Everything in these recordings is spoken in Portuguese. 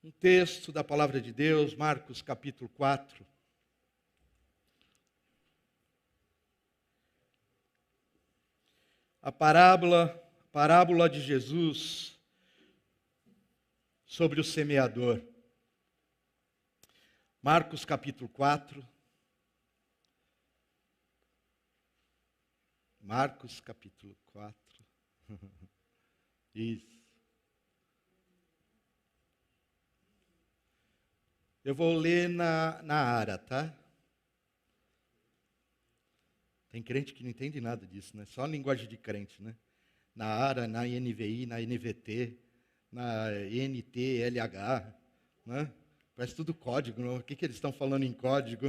Um texto da palavra de Deus, Marcos capítulo 4. A parábola de Jesus sobre o semeador. Marcos capítulo 4. Marcos capítulo 4. Isso. Eu vou ler na Ara, tá? Tem crente que não entende nada disso, né? Só a linguagem de crente, né? Na Ara, na NVI, na NVT, na NTLH, né? Parece tudo código, não? O que eles estão falando em código?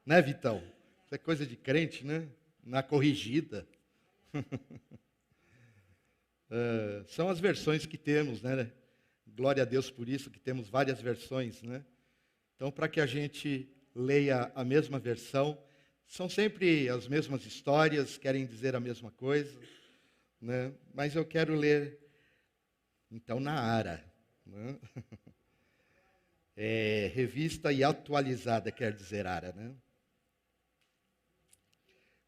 Né, Vitão? Isso é coisa de crente, né? Na corrigida. São as versões que temos, né? Glória a Deus por isso, que temos várias versões, né? Então, para que a gente leia a mesma versão, são sempre as mesmas histórias, querem dizer a mesma coisa, né? Mas eu quero ler, então, na Ara, né? Revista e atualizada, quer dizer Ara, né?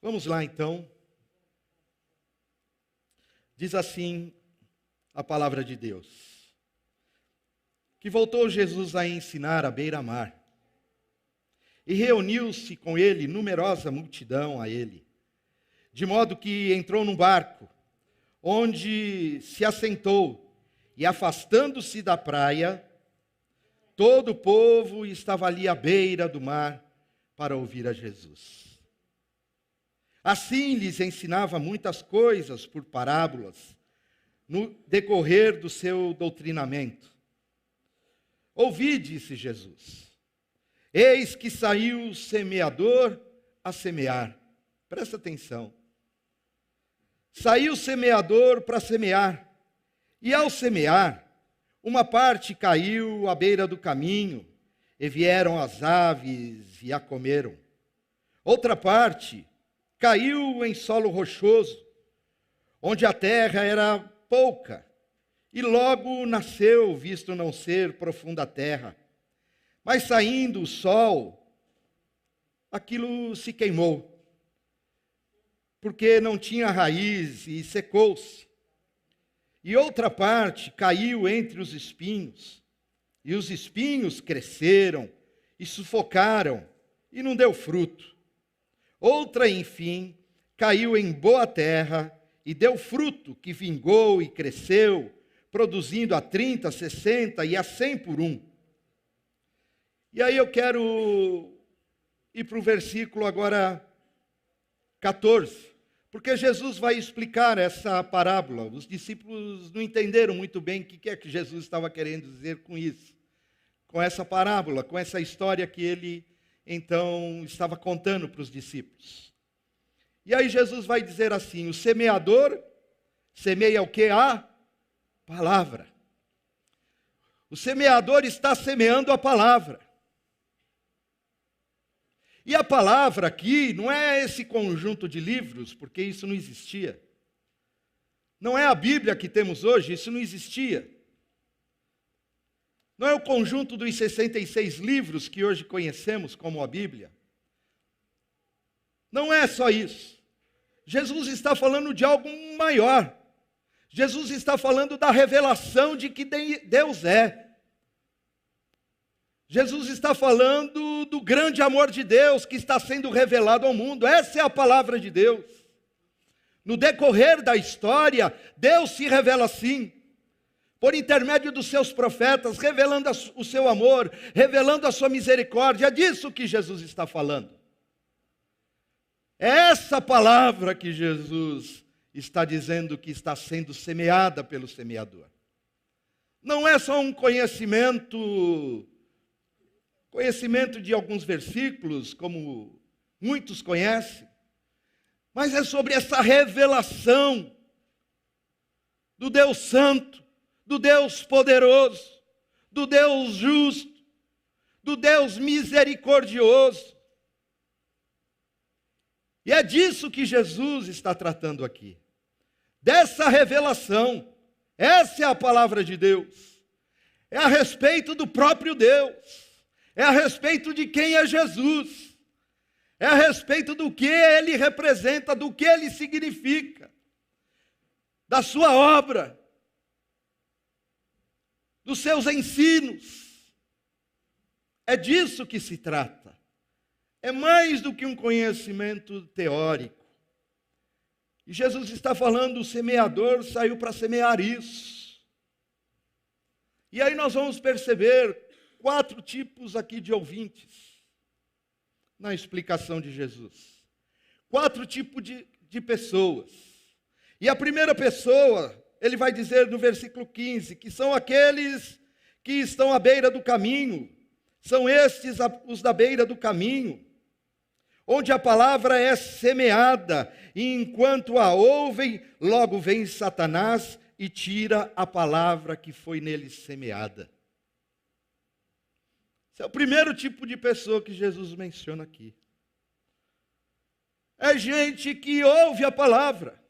Vamos lá, então. Diz assim a palavra de Deus. Que voltou Jesus a ensinar à beira-mar. E reuniu-se com ele numerosa multidão a ele. De modo que entrou num barco, onde se assentou, e afastando-se da praia, todo o povo estava ali à beira do mar para ouvir a Jesus. Assim lhes ensinava muitas coisas por parábolas, no decorrer do seu doutrinamento. Ouvi, disse Jesus, eis que saiu o semeador a semear. Presta atenção. Saiu o semeador para semear. E ao semear, uma parte caiu à beira do caminho, e vieram as aves e a comeram. Outra parte caiu em solo rochoso, onde a terra era pouca, e logo nasceu, visto não ser profunda a terra. Mas saindo o sol, aquilo se queimou, porque não tinha raiz e secou-se. E outra parte caiu entre os espinhos, e os espinhos cresceram e sufocaram, e não deu fruto. Outra, enfim, caiu em boa terra e deu fruto, que vingou e cresceu, produzindo a 30, 60 e a 100 por um. E aí eu quero ir para o versículo agora 14, porque Jesus vai explicar essa parábola. Os discípulos não entenderam muito bem o que é que Jesus estava querendo dizer com isso, com essa parábola, com essa história que ele então estava contando para os discípulos. E aí Jesus vai dizer assim: o semeador semeia o que? A palavra. O semeador está semeando a palavra. E a palavra aqui não é esse conjunto de livros, porque isso não existia. Não é a Bíblia que temos hoje, isso não existia. Não é o conjunto dos 66 livros que hoje conhecemos como a Bíblia. Não é só isso. Jesus está falando de algo maior. Jesus está falando da revelação de que Deus é. Jesus está falando do grande amor de Deus que está sendo revelado ao mundo. Essa é a palavra de Deus. No decorrer da história, Deus se revela assim, por intermédio dos seus profetas, revelando o seu amor, revelando a sua misericórdia. É disso que Jesus está falando. É essa palavra que Jesus está dizendo que está sendo semeada pelo semeador. Não é só um conhecimento de alguns versículos, como muitos conhecem, mas é sobre essa revelação do Deus Santo, do Deus poderoso, do Deus justo, do Deus misericordioso. E é disso que Jesus está tratando aqui. Dessa revelação. Essa é a palavra de Deus. É a respeito do próprio Deus. É a respeito de quem é Jesus. É a respeito do que Ele representa, do que Ele significa. Da sua obra. Dos seus ensinos. É disso que se trata. É mais do que um conhecimento teórico. E Jesus está falando, o semeador saiu para semear isso. E aí nós vamos perceber 4 tipos aqui de ouvintes na explicação de Jesus. 4 tipos de pessoas. E a primeira pessoa, ele vai dizer no versículo 15, que são aqueles que estão à beira do caminho. São estes os da beira do caminho, onde a palavra é semeada, e enquanto a ouvem, logo vem Satanás e tira a palavra que foi neles semeada. Esse é o primeiro tipo de pessoa que Jesus menciona aqui. É gente que ouve a palavra.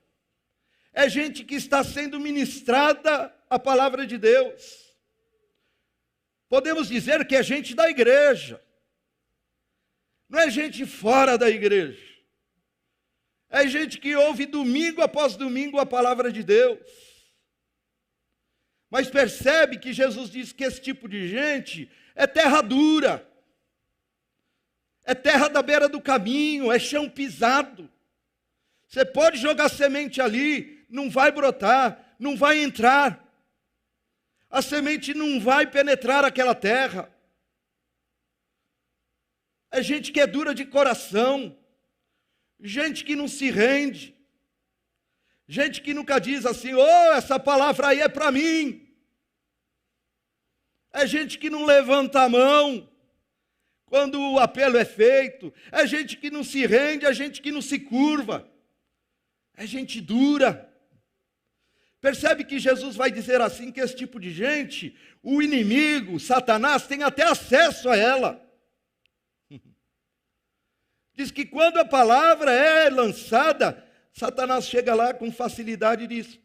É gente que está sendo ministrada a palavra de Deus. Podemos dizer que é gente da igreja. Não é gente fora da igreja. É gente que ouve domingo após domingo a palavra de Deus. Mas percebe que Jesus diz que esse tipo de gente é terra dura. É terra da beira do caminho, é chão pisado. Você pode jogar semente ali, não vai brotar, não vai entrar. A semente não vai penetrar aquela terra. É gente que é dura de coração, gente que não se rende, gente que nunca diz assim, essa palavra aí é para mim. É gente que não levanta a mão quando o apelo é feito, é gente que não se rende, é gente que não se curva, é gente dura. Percebe que Jesus vai dizer assim, que esse tipo de gente, o inimigo, Satanás, tem até acesso a ela. Diz que quando a palavra é lançada, Satanás chega lá com facilidade e diz,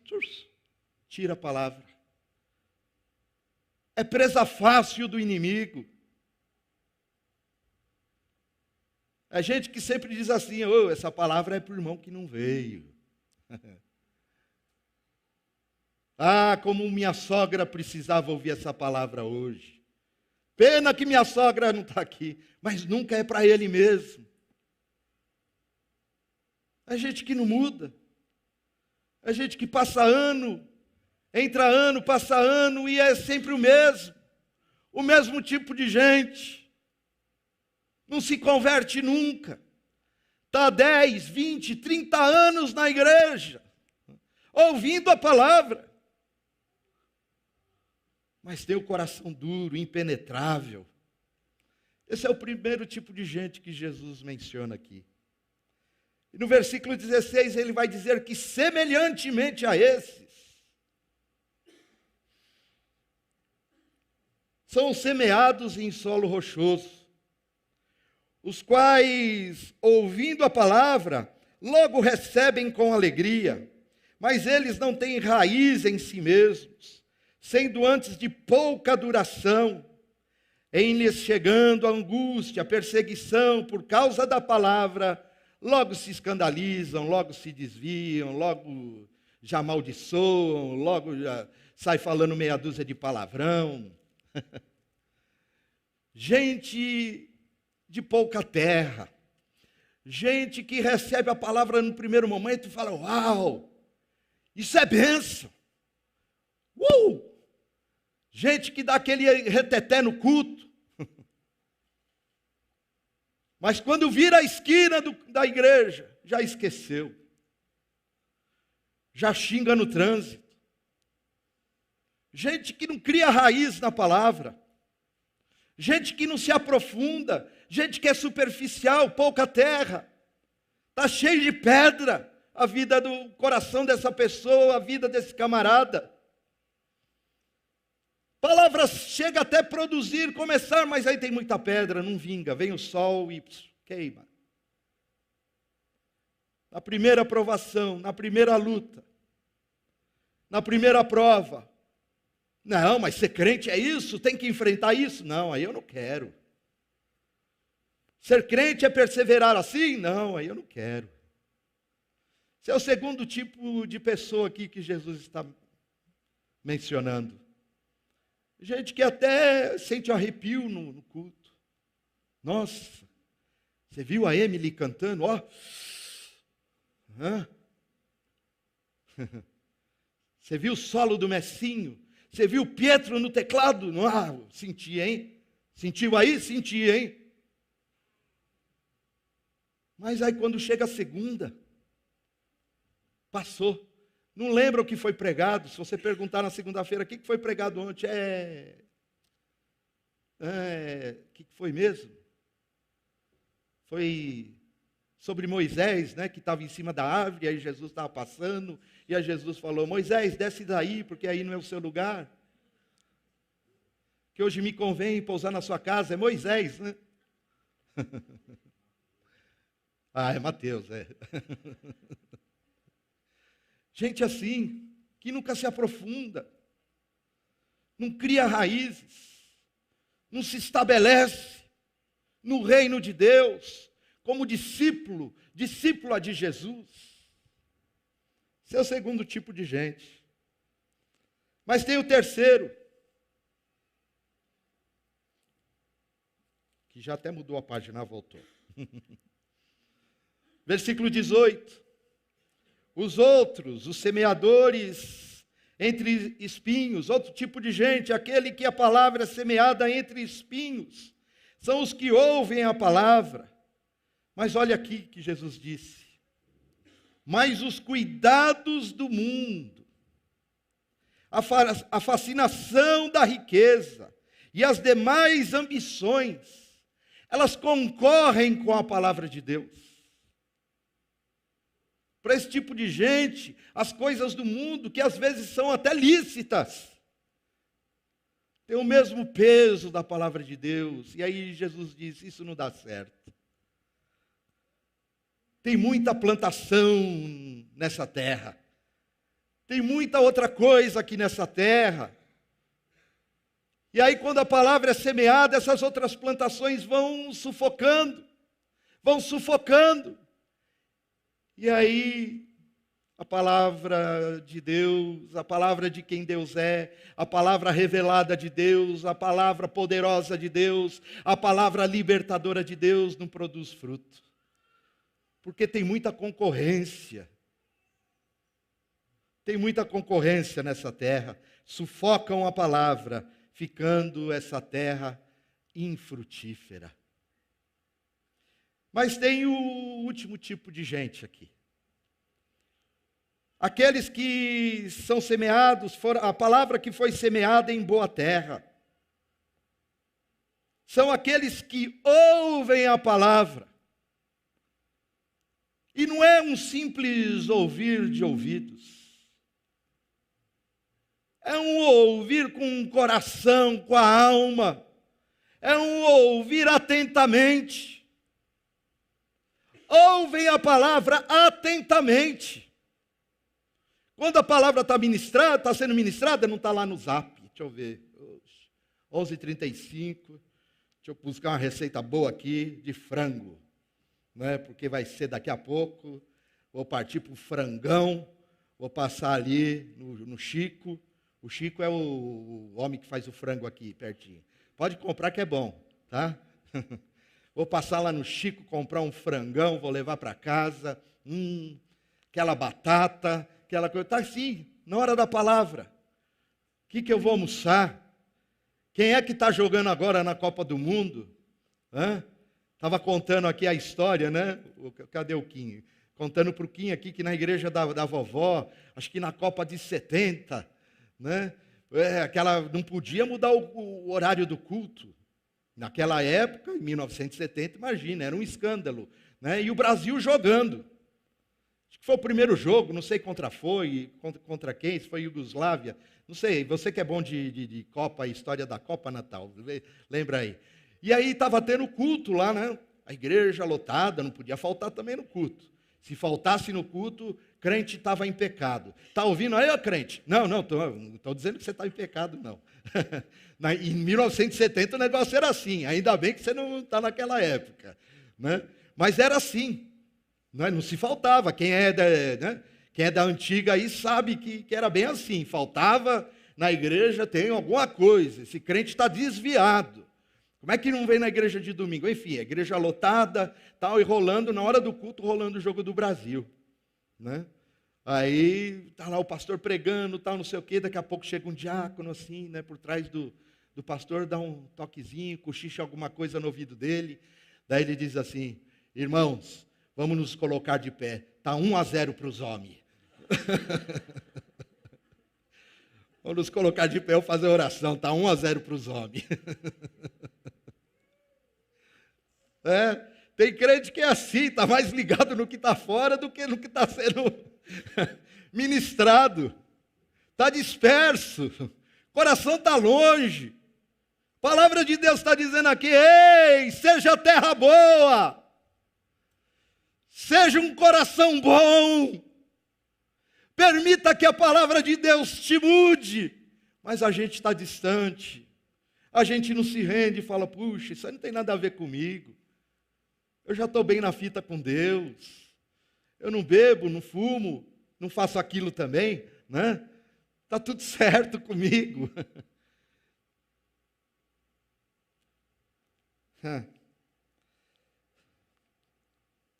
tira a palavra. É presa fácil do inimigo. É gente que sempre diz assim, essa palavra é para o irmão que não veio. Como minha sogra precisava ouvir essa palavra hoje. Pena que minha sogra não está aqui, mas nunca é para ele mesmo. É gente que não muda. É gente que passa ano, entra ano, passa ano e é sempre o mesmo tipo de gente. Não se converte nunca. Está 10, 20, 30 anos na igreja, ouvindo a palavra. Mas tem o coração duro, impenetrável. Esse é o primeiro tipo de gente que Jesus menciona aqui. E no versículo 16 ele vai dizer que semelhantemente a esses, são semeados em solo rochoso, os quais, ouvindo a palavra, logo recebem com alegria, mas eles não têm raiz em si mesmos, sendo antes de pouca duração, em lhes chegando a angústia, a perseguição por causa da palavra, logo se escandalizam, logo se desviam, logo já amaldiçoam, logo já sai falando meia dúzia de palavrão. Gente de pouca terra, gente que recebe a palavra no primeiro momento e fala, uau, isso é bênção. Gente que dá aquele reteté no culto. Mas quando vira a esquina da igreja, já esqueceu. Já xinga no trânsito. Gente que não cria raiz na palavra. Gente que não se aprofunda. Gente que é superficial, pouca terra. Está cheio de pedra a vida do coração dessa pessoa, a vida desse camarada. Palavra chega até a produzir, começar, mas aí tem muita pedra, não vinga. Vem o sol e queima. Na primeira provação, na primeira luta, na primeira prova, Não, mas ser crente é isso, tem que enfrentar isso. Não, aí eu não quero. Ser crente é perseverar assim? Não, aí eu não quero. Esse é o segundo tipo de pessoa aqui que Jesus está mencionando. Gente que até sente arrepio no culto. Nossa, você viu a Emily cantando? Ó. Você viu o solo do Messinho? Você viu o Pietro no teclado? Ah, senti, hein? Sentiu aí? Senti, hein? Mas aí quando chega a segunda, passou. Não lembra o que foi pregado. Se você perguntar na segunda-feira, o que foi pregado ontem? O que foi mesmo? Foi sobre Moisés, né, que estava em cima da árvore, e aí Jesus estava passando, e aí Jesus falou, Moisés, desce daí, porque aí não é o seu lugar. Que hoje me convém pousar na sua casa, é Moisés, né? É Mateus, é. Gente assim, que nunca se aprofunda, não cria raízes, não se estabelece no reino de Deus, como discípula de Jesus. Esse é o segundo tipo de gente. Mas tem o terceiro, que já até mudou a página, voltou. Versículo 18. Os outros, os semeadores entre espinhos, outro tipo de gente, aquele que a palavra é semeada entre espinhos, são os que ouvem a palavra. Mas olha aqui que Jesus disse, mas os cuidados do mundo, a fascinação da riqueza e as demais ambições, elas concorrem com a palavra de Deus. Para esse tipo de gente, as coisas do mundo, que às vezes são até lícitas, têm o mesmo peso da palavra de Deus. E aí Jesus diz, isso não dá certo. Tem muita plantação nessa terra. Tem muita outra coisa aqui nessa terra. E aí quando a palavra é semeada, essas outras plantações vão sufocando. E aí, a palavra de Deus, a palavra de quem Deus é, a palavra revelada de Deus, a palavra poderosa de Deus, a palavra libertadora de Deus não produz fruto. Porque tem muita concorrência. Tem muita concorrência nessa terra. Sufocam a palavra, ficando essa terra infrutífera. Mas tem o último tipo de gente aqui. Aqueles que são semeados, a palavra que foi semeada em boa terra. São aqueles que ouvem a palavra. E não é um simples ouvir de ouvidos. É um ouvir com o coração, com a alma. É um ouvir atentamente. Ouvem a palavra atentamente. Quando a palavra está sendo ministrada, não está lá no zap. Deixa eu ver. 11h35. Deixa eu buscar uma receita boa aqui de frango. Né? Porque vai ser daqui a pouco. Vou partir para o frangão. Vou passar ali no Chico. O Chico é o homem que faz o frango aqui, pertinho. Pode comprar que é bom, tá? Vou passar lá no Chico, comprar um frangão, vou levar para casa. Aquela batata, aquela coisa. Está assim, na hora da palavra. O que eu vou almoçar? Quem é que está jogando agora na Copa do Mundo? Estava contando aqui a história, né? Cadê o Kim? Contando para o Kim aqui que na igreja da vovó, acho que na Copa de 70, né? Não podia mudar o horário do culto. Naquela época, em 1970, imagina, era um escândalo. Né? E o Brasil jogando. Acho que foi o primeiro jogo, não sei contra quem, se foi Iugoslávia. Não sei, você que é bom de Copa, história da Copa Natal, lembra aí. E aí estava tendo culto lá, né? A igreja lotada, não podia faltar também no culto. Se faltasse no culto, crente estava em pecado. Está ouvindo aí, ó, crente? Não, não estou dizendo que você está em pecado, não. Em 1970 o negócio era assim, ainda bem que você não está naquela época. Né? Mas era assim, né? Não se faltava. Quem é da antiga aí sabe que era bem assim. Faltava na igreja, tem alguma coisa. Esse crente está desviado. Como é que não vem na igreja de domingo? Enfim, a igreja lotada, tal, e rolando, na hora do culto, rolando o jogo do Brasil. Né? Aí está lá o pastor pregando, tal, não sei o quê, daqui a pouco chega um diácono assim, né, por trás do pastor, dá um toquezinho, cochicha alguma coisa no ouvido dele. Daí ele diz assim: irmãos, vamos nos colocar de pé. Está 1-0 para os homens. Vamos nos colocar de pé, eu fazer oração. Está 1-0 para os homens. Tem crente que é assim, está mais ligado no que está fora do que no que está sendo ministrado. Está disperso. Coração está longe. A palavra de Deus está dizendo aqui: ei, seja terra boa. Seja um coração bom. Permita que a palavra de Deus te mude. Mas a gente está distante. A gente não se rende e fala: puxa, isso aí não tem nada a ver comigo. Eu já estou bem na fita com Deus. Eu não bebo, não fumo, não faço aquilo também, né? Está tudo certo comigo.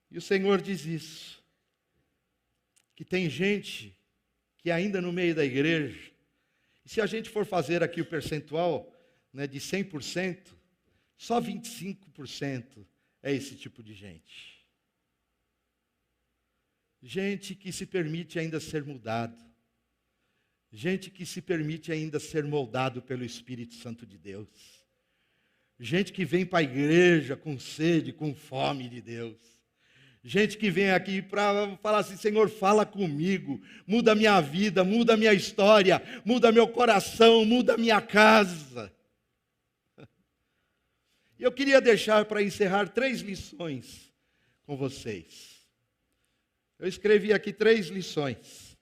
E o Senhor diz isso, que tem gente que ainda no meio da igreja, e se a gente for fazer aqui o percentual, né, de 100%, só 25% é esse tipo de gente. Gente que se permite ainda ser mudado. Gente que se permite ainda ser moldado pelo Espírito Santo de Deus. Gente que vem para a igreja com sede, com fome de Deus. Gente que vem aqui para falar assim: Senhor, fala comigo, muda minha vida, muda minha história, muda meu coração, muda minha casa. E eu queria deixar para encerrar 3 lições com vocês. Eu escrevi aqui 3 lições.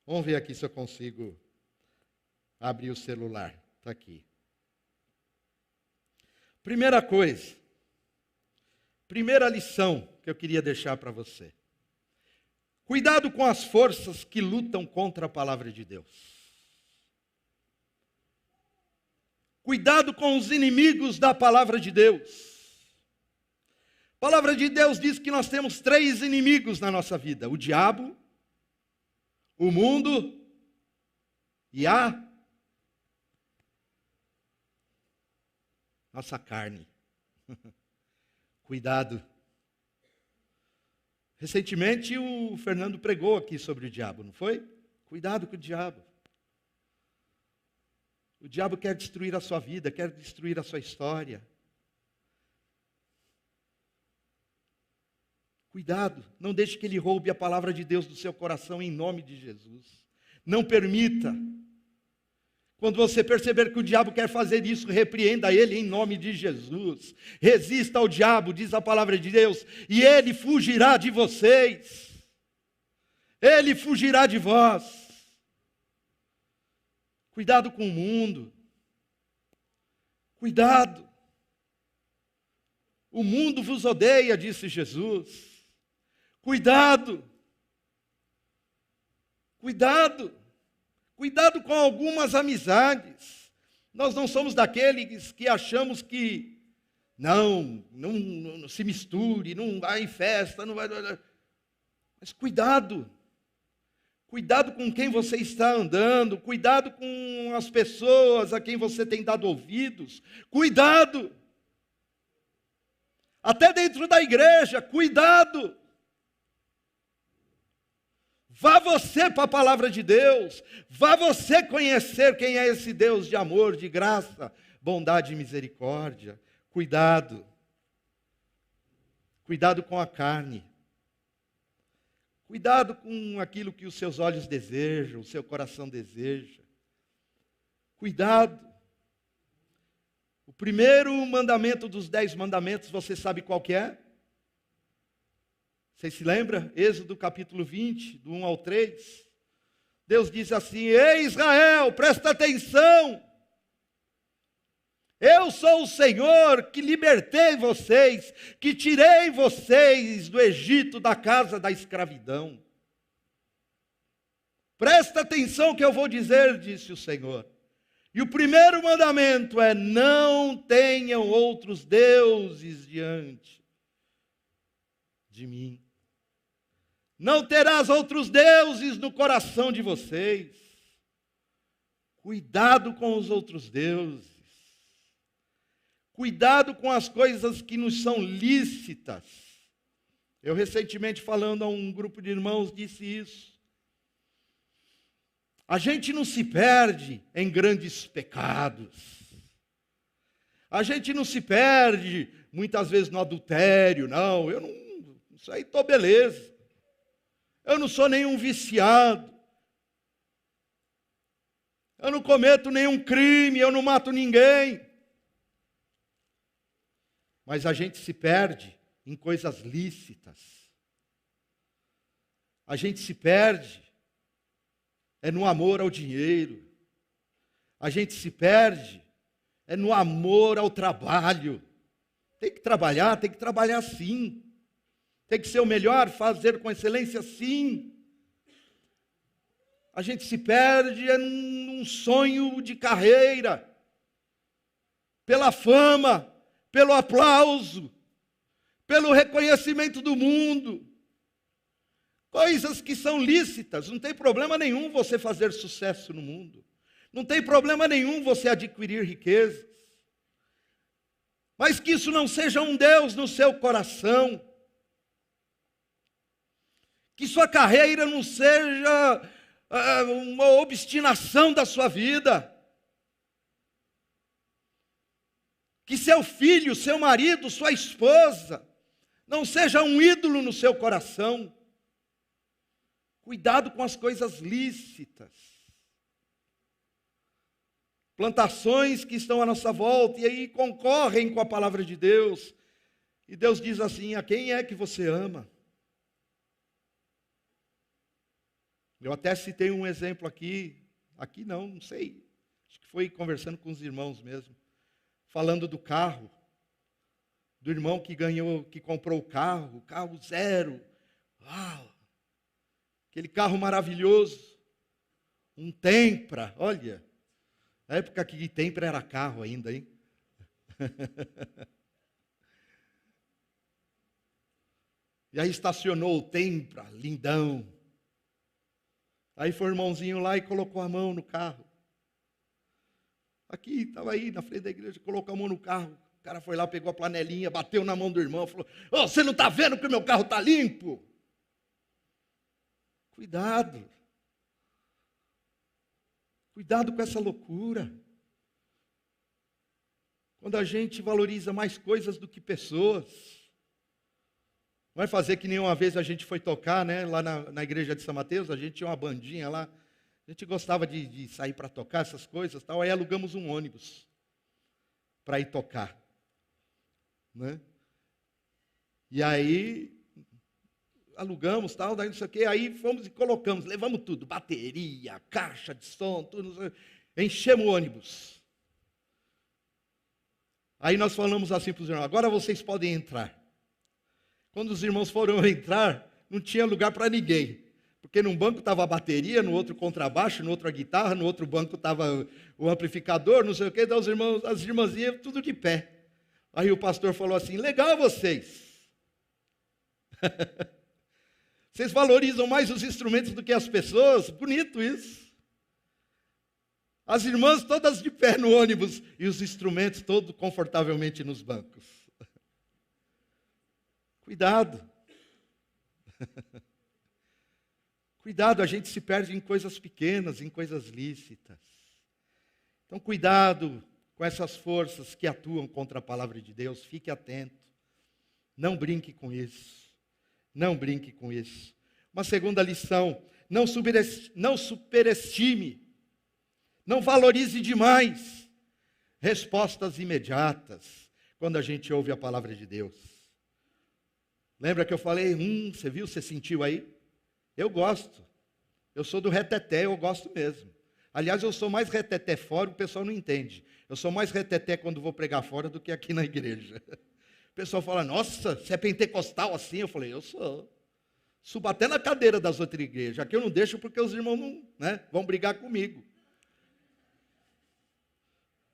Vamos ver aqui se eu consigo abrir o celular. Está aqui. Primeira coisa, primeira lição que eu queria deixar para você. Cuidado com as forças que lutam contra a palavra de Deus. Cuidado com os inimigos da palavra de Deus. A palavra de Deus diz que nós temos 3 inimigos na nossa vida: o diabo, o mundo e a nossa carne. Cuidado. Recentemente o Fernando pregou aqui sobre o diabo, não foi? Cuidado com o diabo. O diabo quer destruir a sua vida, quer destruir a sua história. Cuidado, não deixe que ele roube a palavra de Deus do seu coração em nome de Jesus. Não permita. Quando você perceber que o diabo quer fazer isso, repreenda ele em nome de Jesus. Resista ao diabo, diz a palavra de Deus, e ele fugirá de vocês. Ele fugirá de vós. Cuidado com o mundo. Cuidado. O mundo vos odeia, disse Jesus. Cuidado. Cuidado. Cuidado com algumas amizades. Nós não somos daqueles que achamos que não se misture, não vai em festa, não vai. Mas cuidado. Cuidado com quem você está andando, cuidado com as pessoas a quem você tem dado ouvidos, cuidado. Até dentro da igreja, cuidado. Vá você para a palavra de Deus, vá você conhecer quem é esse Deus de amor, de graça, bondade e misericórdia. Cuidado. Cuidado com a carne. Cuidado com aquilo que os seus olhos desejam, o seu coração deseja. Cuidado. O primeiro mandamento dos 10 mandamentos, você sabe qual que é? Você se lembra? Êxodo capítulo 20, do 1 ao 3. Deus diz assim: ei Israel, presta atenção. Eu sou o Senhor que libertei vocês, que tirei vocês do Egito, da casa da escravidão. Presta atenção que eu vou dizer, disse o Senhor. E o primeiro mandamento é: não tenham outros deuses diante de mim. Não terás outros deuses no coração de vocês. Cuidado com os outros deuses. Cuidado com as coisas que nos são lícitas. Eu recentemente, falando a um grupo de irmãos, disse isso. A gente não se perde em grandes pecados. A gente não se perde, muitas vezes, no adultério. Não, isso aí estou beleza. Eu não sou nenhum viciado. Eu não cometo nenhum crime, eu não mato ninguém. Mas a gente se perde em coisas lícitas. A gente se perde no amor ao dinheiro. A gente se perde no amor ao trabalho. Tem que trabalhar sim. Tem que ser o melhor, fazer com excelência sim. A gente se perde num sonho de carreira, pela fama, pelo aplauso, pelo reconhecimento do mundo. Coisas que são lícitas, não tem problema nenhum você fazer sucesso no mundo. Não tem problema nenhum você adquirir riquezas. Mas que isso não seja um Deus no seu coração. Que sua carreira não seja uma obstinação da sua vida. Que seu filho, seu marido, sua esposa não seja um ídolo no seu coração. Cuidado com as coisas lícitas. Plantações que estão à nossa volta e aí concorrem com a palavra de Deus. E Deus diz assim: a quem é que você ama? Eu até citei um exemplo aqui não sei, acho que foi conversando com os irmãos mesmo, falando do carro, do irmão que comprou o carro zero, uau, aquele carro maravilhoso, um Tempra, olha, na época que Tempra era carro ainda, hein? E aí estacionou o Tempra, lindão. Aí foi o irmãozinho lá e colocou a mão no carro. Aqui, estava aí na frente da igreja, colocou a mão no carro. O cara foi lá, pegou a planelinha, bateu na mão do irmão, falou: oh, você não está vendo que o meu carro está limpo? Cuidado. Cuidado com essa loucura. Quando a gente valoriza mais coisas do que pessoas. Vai fazer que nem uma vez a gente foi tocar, né, lá na igreja de São Mateus, a gente tinha uma bandinha lá, a gente gostava de sair para tocar essas coisas, tal, aí alugamos um ônibus para ir tocar, né? E aí alugamos, tal, daí não sei o quê, aí fomos e colocamos, levamos tudo, bateria, caixa de som, tudo, enchemos o ônibus. Aí nós falamos assim para os irmãos: agora vocês podem entrar. Quando os irmãos foram entrar, não tinha lugar para ninguém. Porque num banco estava a bateria, no outro contrabaixo, no outro a guitarra, no outro banco estava o amplificador, não sei o quê, então as irmãzinhas tudo de pé. Aí o pastor falou assim: legal vocês. Vocês valorizam mais os instrumentos do que as pessoas? Bonito isso. As irmãs todas de pé no ônibus e os instrumentos todos confortavelmente nos bancos. Cuidado. Cuidado, a gente se perde em coisas pequenas, em coisas lícitas. Então, cuidado com essas forças que atuam contra a palavra de Deus. Fique atento. Não brinque com isso. Não brinque com isso. Uma segunda lição: não superestime, não valorize demais respostas imediatas quando a gente ouve a palavra de Deus. Lembra que eu falei, você viu, você sentiu aí? Eu gosto. Eu sou do reteté, eu gosto mesmo. Aliás, eu sou mais reteté fora, o pessoal não entende. Eu sou mais reteté quando vou pregar fora do que aqui na igreja. O pessoal fala, nossa, você é pentecostal assim? Eu falei, eu sou. Subo até na cadeira das outras igrejas. Aqui eu não deixo porque os irmãos não, vão brigar comigo.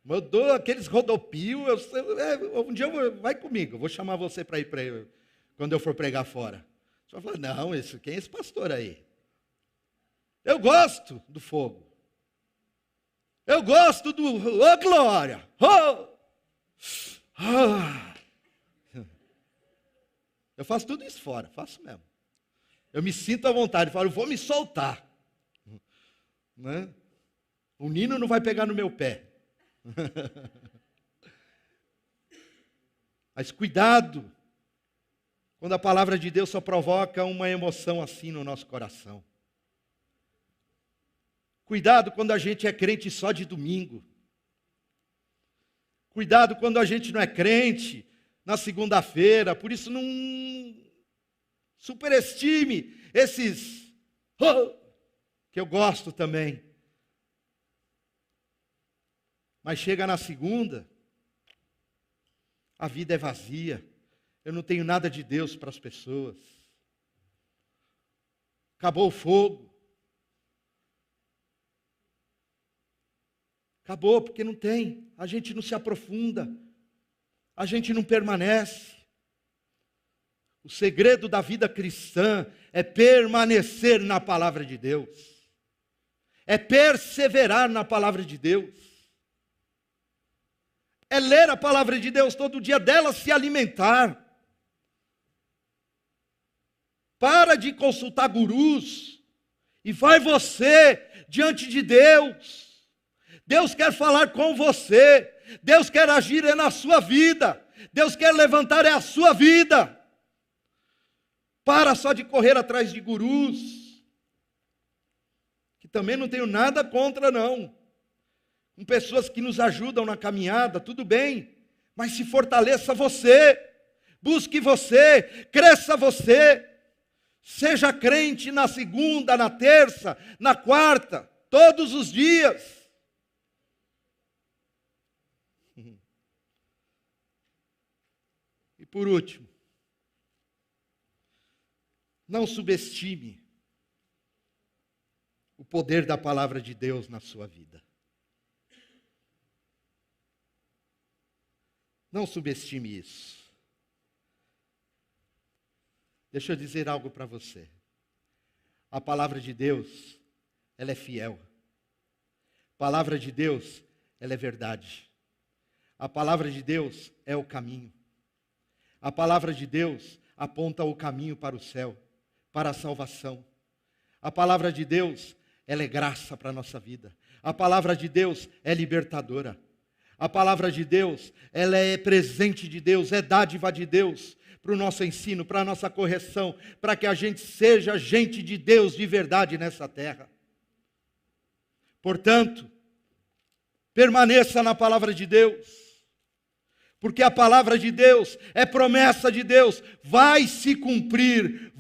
Eu dou aqueles rodopios. Um dia vai comigo, eu vou chamar você para ir quando eu for pregar fora. Você vai falar, não, quem é esse pastor aí? Eu gosto do fogo. Eu gosto do, oh glória, oh! Eu faço tudo isso fora, faço mesmo. Eu me sinto à vontade, falo, eu vou me soltar. Né? O Nino não vai pegar no meu pé. Mas cuidado, quando a palavra de Deus só provoca uma emoção assim no nosso coração. Cuidado quando a gente é crente só de domingo. Cuidado quando a gente não é crente na segunda-feira. Por isso não superestime esses que eu gosto também. Mas chega na segunda, a vida é vazia. Eu não tenho nada de Deus para as pessoas. Acabou o fogo. Acabou, porque não tem. A gente não se aprofunda. A gente não permanece. O segredo da vida cristã é permanecer na palavra de Deus. É perseverar na palavra de Deus. É ler a palavra de Deus todo dia, dela se alimentar. Para de consultar gurus e vai você diante de Deus. Deus quer falar com você. Deus quer agir na sua vida. Deus quer levantar a sua vida. Para só de correr atrás de gurus. Que também não tenho nada contra, não. Com pessoas que nos ajudam na caminhada, tudo bem. Mas se fortaleça você. Busque você. Cresça você. Seja crente na segunda, na terça, na quarta. Todos os dias. E por último, não subestime o poder da palavra de Deus na sua vida. Não subestime isso. Deixa eu dizer algo para você. A palavra de Deus, ela é fiel. A palavra de Deus, ela é verdade. A palavra de Deus é o caminho. A palavra de Deus aponta o caminho para o céu, para a salvação. A palavra de Deus, ela é graça para a nossa vida. A palavra de Deus é libertadora. A palavra de Deus, ela é presente de Deus, é dádiva de Deus para o nosso ensino, para a nossa correção, para que a gente seja gente de Deus de verdade nessa terra. Portanto, permaneça na palavra de Deus. Porque a palavra de Deus é promessa de Deus, vai se cumprir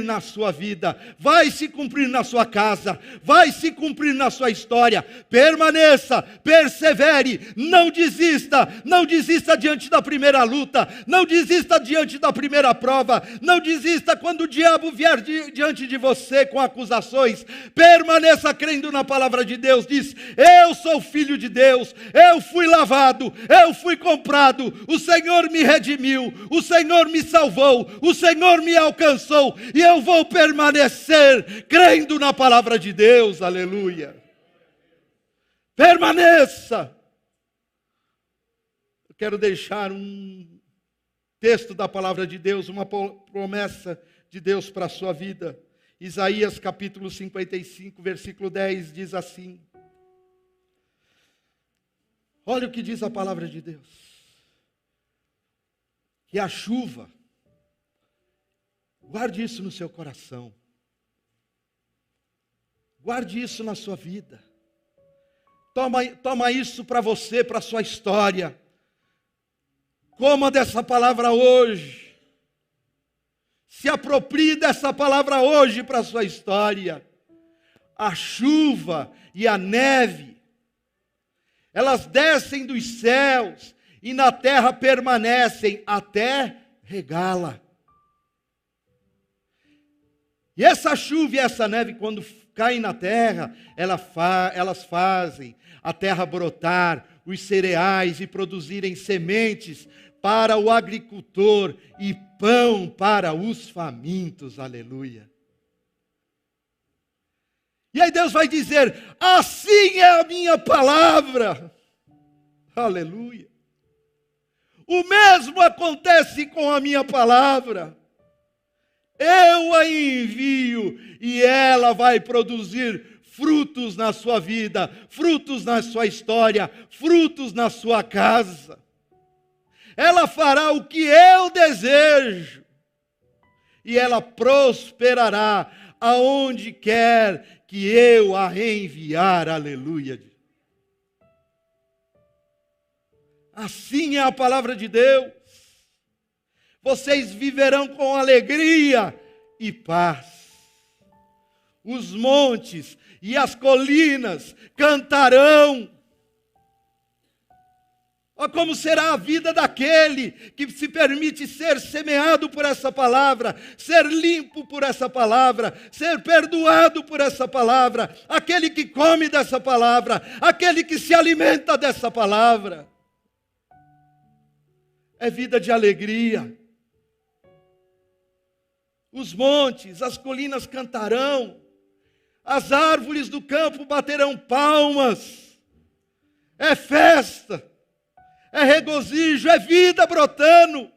na sua vida, vai se cumprir na sua casa, vai se cumprir na sua história. Permaneça, persevere, não desista diante da primeira luta, não desista diante da primeira prova, não desista quando o diabo vier diante de você com acusações. Permaneça crendo na palavra de Deus, diz, eu sou filho de Deus, eu fui lavado, eu fui comprado, o Senhor me redimiu, o Senhor me salvou, o Senhor me alcançou, e eu vou permanecer crendo na palavra de Deus, aleluia. Permaneça. Eu quero deixar um texto da palavra de Deus, uma promessa de Deus para a sua vida. Isaías capítulo 55, versículo 10 diz assim. Olha o que diz a palavra de Deus. Que a chuva, guarde isso no seu coração. Guarde isso na sua vida. Toma isso para você, para a sua história. Coma dessa palavra hoje. Se aproprie dessa palavra hoje para a sua história. A chuva e a neve, elas descem dos céus e na terra permanecem até regá-la. E essa chuva e essa neve, quando caem na terra, elas fazem a terra brotar, os cereais e produzirem sementes para o agricultor e pão para os famintos. Aleluia. E aí Deus vai dizer: assim é a minha palavra. Aleluia. O mesmo acontece com a minha palavra. Eu a envio e ela vai produzir frutos na sua vida, frutos na sua história, frutos na sua casa. Ela fará o que eu desejo e ela prosperará aonde quer que eu a enviar. Aleluia. Assim é a palavra de Deus. Vocês viverão com alegria e paz. Os montes e as colinas cantarão. Olha como será a vida daquele que se permite ser semeado por essa palavra, ser limpo por essa palavra, ser perdoado por essa palavra, aquele que come dessa palavra, aquele que se alimenta dessa palavra. É vida de alegria. Os montes, as colinas cantarão, as árvores do campo baterão palmas. É festa, é regozijo, é vida brotando.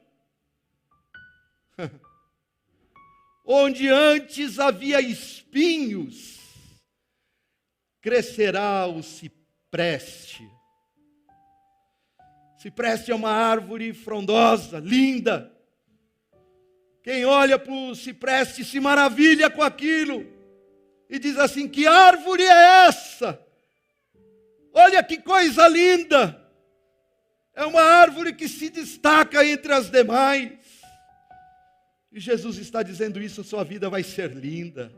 Onde antes havia espinhos, crescerá o cipreste. Cipreste é uma árvore frondosa, linda. Quem olha para o cipreste se maravilha com aquilo e diz assim: que árvore é essa? Olha que coisa linda! É uma árvore que se destaca entre as demais. E Jesus está dizendo isso: a sua vida vai ser linda.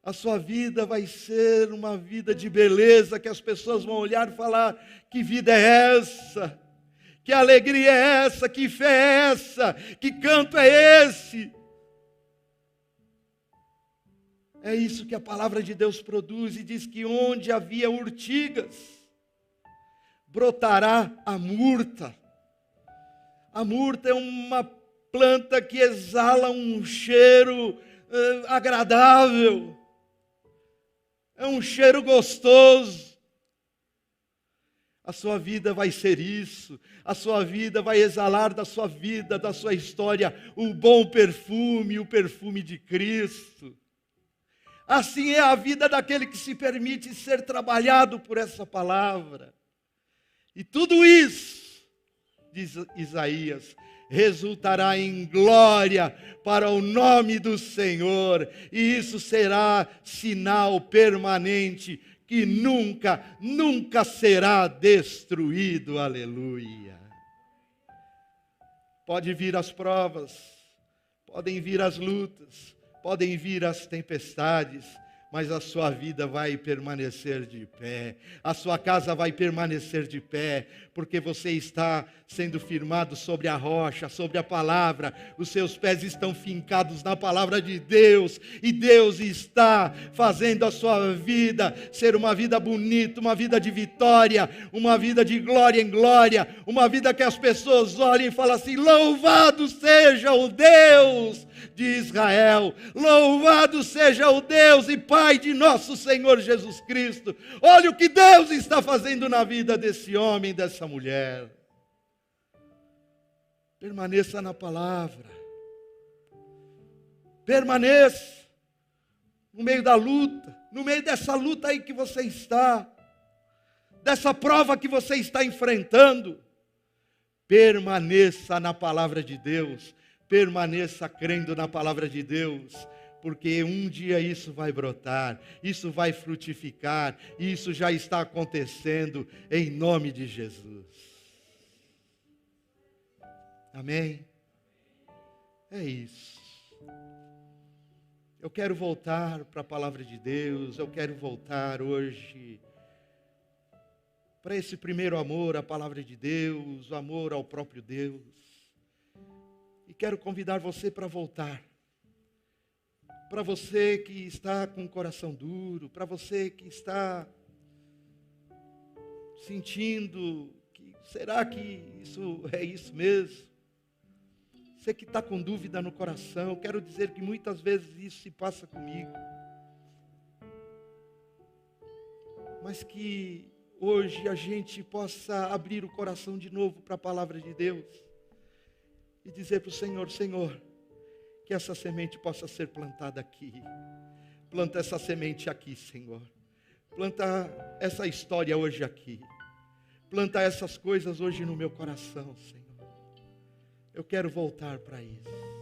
A sua vida vai ser uma vida de beleza, que as pessoas vão olhar e falar: que vida é essa? Que alegria é essa? Que fé é essa? Que canto é esse? É isso que a palavra de Deus produz, e diz que onde havia urtigas, brotará a murta. A murta é uma planta que exala um cheiro agradável. É um cheiro gostoso. A sua vida vai ser isso. A sua vida vai exalar da sua vida, da sua história, o bom perfume, o perfume de Cristo. Assim é a vida daquele que se permite ser trabalhado por essa palavra. E tudo isso, diz Isaías, resultará em glória para o nome do Senhor. E isso será sinal permanente que nunca, nunca será destruído. Aleluia. Pode vir as provas, podem vir as lutas, podem vir as tempestades, mas a sua vida vai permanecer de pé, a sua casa vai permanecer de pé, porque você está sendo firmado sobre a rocha, sobre a palavra, os seus pés estão fincados na palavra de Deus, e Deus está fazendo a sua vida ser uma vida bonita, uma vida de vitória, uma vida de glória em glória, uma vida que as pessoas olhem e falam assim: louvado seja o Deus de Israel, louvado seja o Deus e Pai de nosso Senhor Jesus Cristo. Olha o que Deus está fazendo na vida desse homem, dessa mulher. Permaneça na palavra, permaneça no meio da luta, no meio dessa luta aí que você está, dessa prova que você está enfrentando. Permaneça na palavra de Deus, permaneça crendo na palavra de Deus, porque um dia isso vai brotar, isso vai frutificar, isso já está acontecendo em nome de Jesus. Amém? É isso. Eu quero voltar para a palavra de Deus, eu quero voltar hoje para esse primeiro amor, a palavra de Deus, o amor ao próprio Deus. E quero convidar você para voltar. Para você que está com o coração duro, para você que está sentindo que será que isso é isso mesmo? Você que está com dúvida no coração, quero dizer que muitas vezes isso se passa comigo. Mas que hoje a gente possa abrir o coração de novo para a palavra de Deus. E dizer para o Senhor, Senhor, que essa semente possa ser plantada aqui. Planta essa semente aqui, Senhor. Planta essa história hoje aqui. Planta essas coisas hoje no meu coração, Senhor. Eu quero voltar para isso.